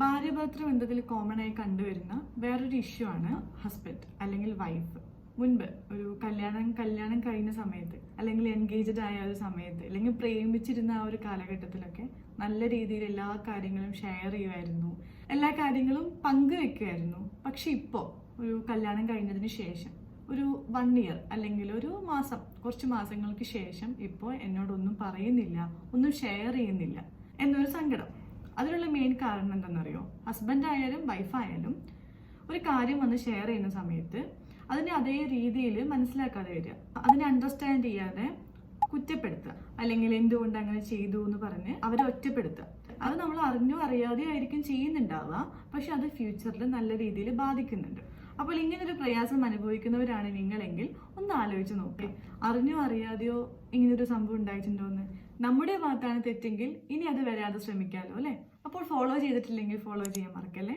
ഭാര്യാഭർത്തൃ ബന്ധത്തിൽ കോമൺ ആയി കണ്ടുവരുന്ന വേറൊരു ഇഷ്യൂ ആണ് ഹസ്ബൻഡ് അല്ലെങ്കിൽ വൈഫ്. മുൻപ് ഒരു കല്യാണം കഴിഞ്ഞ സമയത്ത് അല്ലെങ്കിൽ എൻഗേജ്ഡ് ആയ ഒരു സമയത്ത് അല്ലെങ്കിൽ പ്രേമിച്ചിരുന്ന ആ ഒരു കാലഘട്ടത്തിലൊക്കെ നല്ല രീതിയിൽ എല്ലാ കാര്യങ്ങളും ഷെയർ ചെയ്യുമായിരുന്നു, എല്ലാ കാര്യങ്ങളും പങ്കുവെക്കുമായിരുന്നു. പക്ഷെ ഇപ്പോൾ ഒരു കല്യാണം കഴിഞ്ഞതിന് ശേഷം ഒരു 1 ഇയർ അല്ലെങ്കിൽ ഒരു മാസം, കുറച്ച് മാസങ്ങൾക്ക് ശേഷം ഇപ്പോൾ എന്നോടൊന്നും പറയുന്നില്ല, ഒന്നും ഷെയർ ചെയ്യുന്നില്ല എന്നൊരു സങ്കടം. അതിനുള്ള മെയിൻ കാരണം എന്താണെന്നറിയോ? ഹസ്ബൻഡ് ആയാലും വൈഫായാലും ഒരു കാര്യം വന്ന് ഷെയർ ചെയ്യുന്ന സമയത്ത് അതിനെ അതേ രീതിയിൽ മനസ്സിലാക്കാതെ വരിക, അതിനെ അണ്ടർസ്റ്റാൻഡ് ചെയ്യാതെ കുറ്റപ്പെടുത്തുക, അല്ലെങ്കിൽ എന്തുകൊണ്ട് അങ്ങനെ ചെയ്തു എന്ന് പറഞ്ഞ് അവരെ ഒറ്റപ്പെടുത്തുക. അത് നമ്മൾ അറിഞ്ഞോ അറിയാതെ ആയിരിക്കും ചെയ്യുന്നുണ്ടാവുക, പക്ഷെ അത് ഫ്യൂച്ചറിൽ നല്ല രീതിയിൽ ബാധിക്കുന്നുണ്ട്. അപ്പോൾ ഇങ്ങനൊരു പ്രയാസം അനുഭവിക്കുന്നവരാണ് നിങ്ങളെങ്കിൽ ഒന്ന് ആലോചിച്ച് നോക്കുക, അറിഞ്ഞോ അറിയാതെയോ ഇങ്ങനൊരു സംഭവം ഉണ്ടായിട്ടുണ്ടോ എന്ന്. നമ്മുടെ ഭാഗത്താണ് തെറ്റെങ്കിൽ ഇനി അത് വരാതെ ശ്രമിക്കാമല്ലോ അല്ലേ? അപ്പോൾ ഫോളോ ചെയ്തിട്ടില്ലെങ്കിൽ ഫോളോ ചെയ്യാൻ മറക്കല്ലേ.